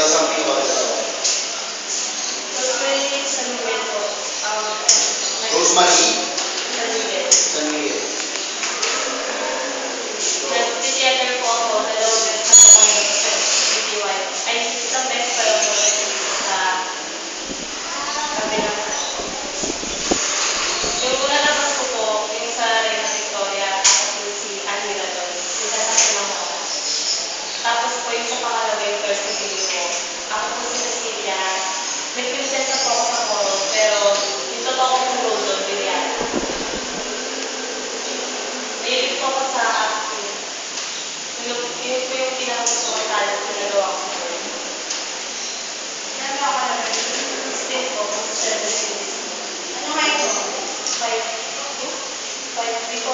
tell something about the song? Rosemary? San Miguel. Nag-theater po ako, dalawang beses na po kami sa PTY. Ay, isang beses pa lang po sa kabilang. Yung una labas ko po, yung sa Reina Victoria, tapos si Anila doon, yung sasakit ng mga. Tapos po yung sa pangalawa yung first video ko. Ako po si Cecilia, may prinsesa po ako sa coro, pero yung totoo kong role doon, Liliana. Mahilig po ako sa acting. Yun po yung pinakagusto ko talent na nagawa ko sa world. Kaya ako na nag-stay po kung sa service series. Ano nga ito? 5 po.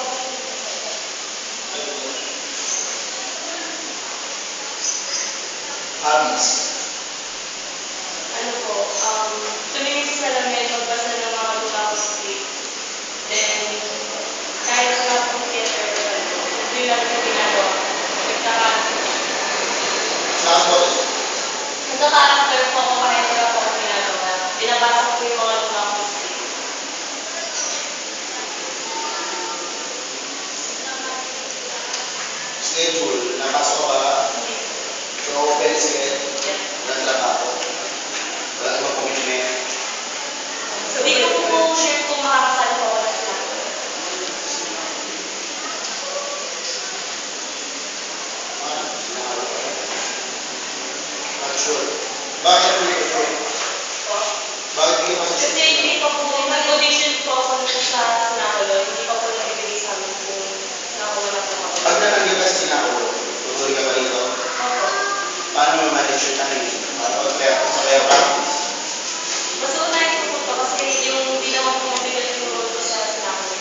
Hobbies. Ano po, tumingin sa salamin, magbasa ng mga lumakang script. Then, kahit wala pong theater, yun lang yung ginagawa. Nagka-character po ako kahit wala po akong ginagawa. Binabasa ko yung mga lumakang script. Schedule. Napasok ka ba? So, open schedule. Walang trabaho. Wala namang commitment. Hindi ko po sure kung makakasal po ako na sila. Not sure. Bakit hindi ko sure? Bakit hindi ka Kasi sure? hindi pa po, nag-audition po ako sa Sinakolo. Hindi pa po nag-ibigay sa amin kung nakakuha na po ako. Pag nananggap ka sa Sinakolo, tutuloy ka ba rito? Opo. Paano mo manage yung timing? Para sa kaya practice? Mas unahin ko po ito kasi yung hindi naman po mabigat yung role ko sa Sinakolo.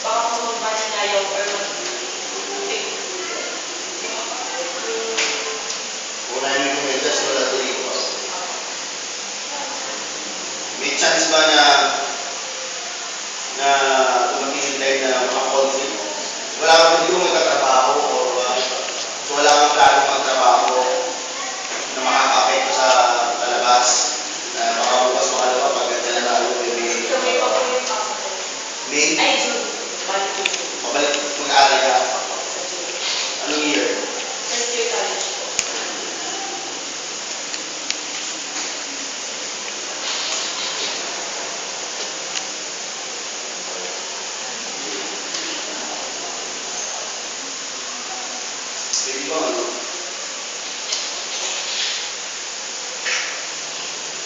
Baka po magbahin ayaw or mag-take. Unahin mo yung kumenta, wala tuloy ko. May chance ba na tumaghihintay na mga conflict? Wala kang hindi mo magkatrabaho o wala kang plano magtrabaho na makaka-apekto sa palabas na baka bukas makalawa pag ganda na lalo may So may pa po yung pasok. May? Ay, June. Balik po. Mabalik mag-aaral ka? Sa June. Anong year? First year college po. Baby ko ano?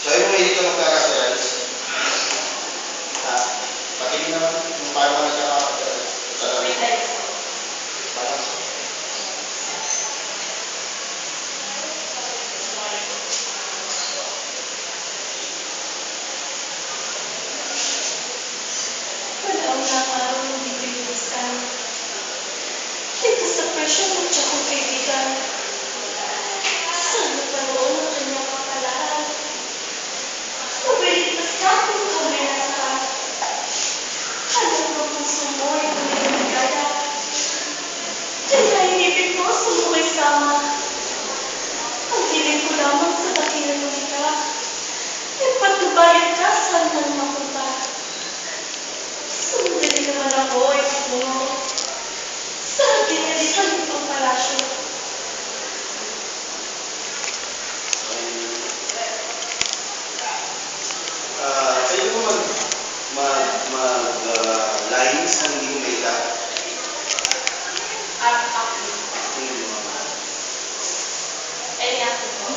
Sabi mo may hindi ka magkaka-reference? Ha? Patingin naman kung paano ka nagkaka-reference. May times po. Parang Walang araw hindi binulisan. Ligtas sa presyon at siya kong kaibigan. Sana paroon ang kanyang kapalaan. Mabiligtas ka kung kami nasa. Alam mo puso mo ay tumiligaya. Kaya inibig mo sa buhay sama. Ang hiling ko lamang sa dakilang unika. Ipatnubayan ka saan man mapunta. Sumudali naman ako ay puno. Sa binilisan itong palasyo. pwede mo lines na hindi mo make-up? Acting. Hindi mo. Ay, acting po.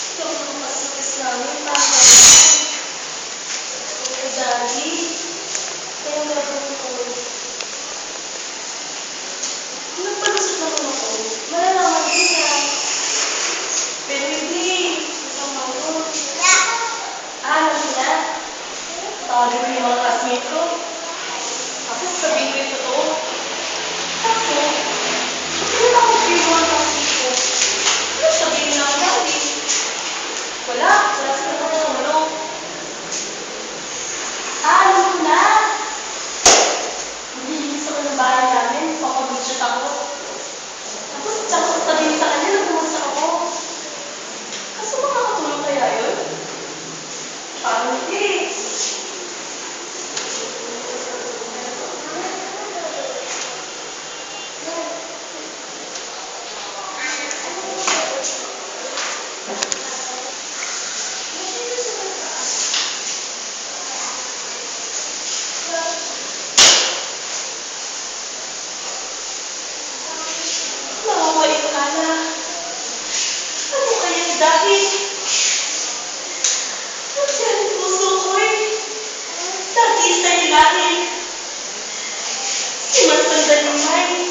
Ito ang masukas namin para Daddy, kaya gagawin ko. Nagpalusot naman ako. Malalaman ko na. Pero hindi. Masama ko. Ano sila? Tawagin ko yung mga classmate ko. Tapos sabihin ko yung totoo. Kaso, hindi ako yung mga classmate ko. Ano sabihin na ang Daddy? Wala sila nakatulong. Alam ko na. Maglinis ako ng bahay namin. Papabudget ako. bintana. Ano kayang dahil? Nandiyan ang puso ko'y lagi sa ilalim. Sumasandaling may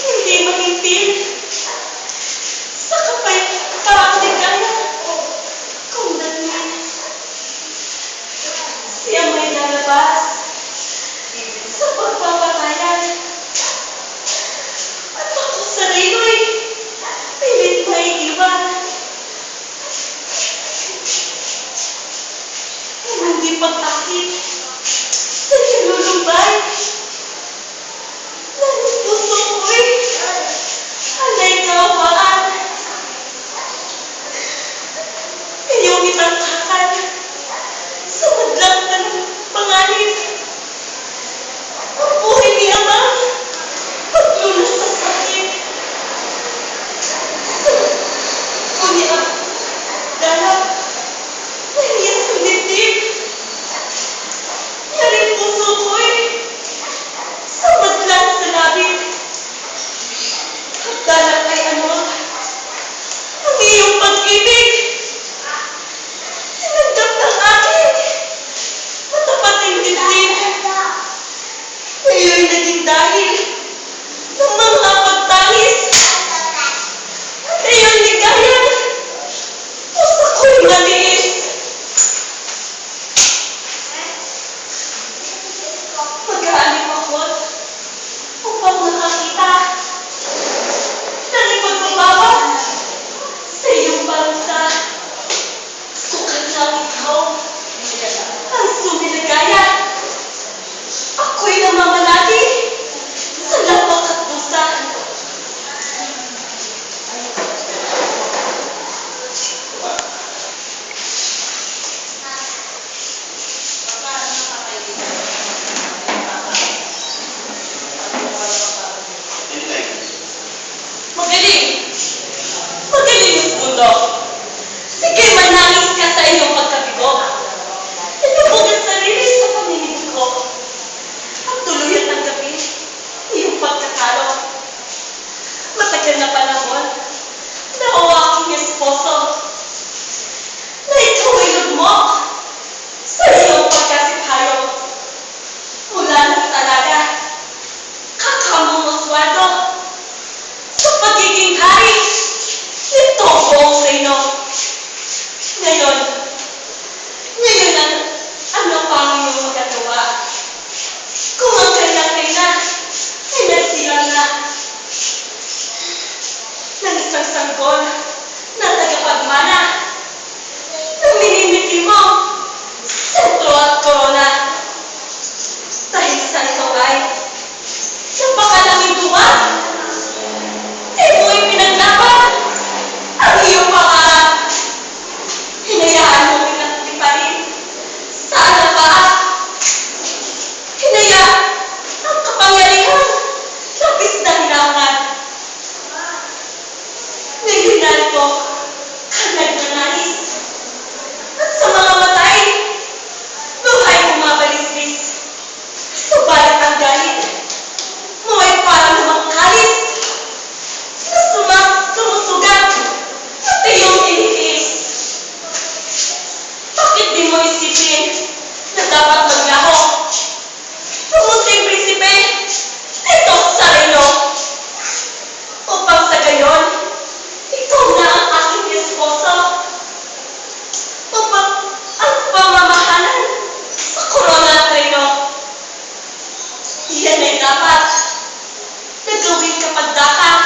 hindi mahimpil. Sa kapag-ligaya kung dalhin. Siya may lalabas sa pagpapatayan. At ako sarili pilit may iwan. Ang hindi pag-akit sa ilulumbay. Lalo puso ko'y alay kawaan. Iyong itangkakan sa madlang panganib. Ang buhay ni Ama paglunas sa sakit. Ngunit dalap nahiyas ang dibdib. Yaring puso ko'y sa madlang sa labib. At dalap ay ano? Ang iyong pag-ibig. Tinanggap ng akin matapating dibdib. Ngayon naging dahil ng mga pagtangis. Ngayon ligayan, puso ko'y maliis. Mag-aalip ako upang makakita na likod mabawa sa iyong parusa. Sukat lang ikaw ang sumiligaya. Ako'y namamalagi sa lapak at pusa. Magaling! Magaling yung mundo. Sige, manangis ka sa iyong pagkabigo. Inubog ang sarili sa paninibig ko. Ang tuluyan tanggapin, iyong pagkatalo. Matagal na panahon na o aking esposo na ikaw ay lugmok sa iyong pagkasipayo. Mula ng talaga, kakamong oswaldo sa pagiging hari nito buong reino. Ngayon ano pa ang iyong magagawa? Kung ang kanyang reina ay nasiyan na ng isang sanggol na tagapagmana ng minimiti mo, sentro at korona. Dahil sa ikaw ay napakalanging duwag. Di mo ipinaglaban ang iyong pangarap. Hinayaan mo pinagtiparin sa alapaat. Hinayaan ang kapangyarihan labis na hinangan. Ngayon narito ka nagnanais. At sa mga matay, buhay bumabalisbis. Subalit ang galit mo ay parang namang kalis na sumusugat at iyong initiis. Bakit di mo isipin na dapat maglaho? Pumunting prinsipe dito sa reino. Upang sa gayon, ikaw na ang aking esposo. Upang ang pamamahalan sa korona at reino. Iyan ay dapat na gawin kapag dapat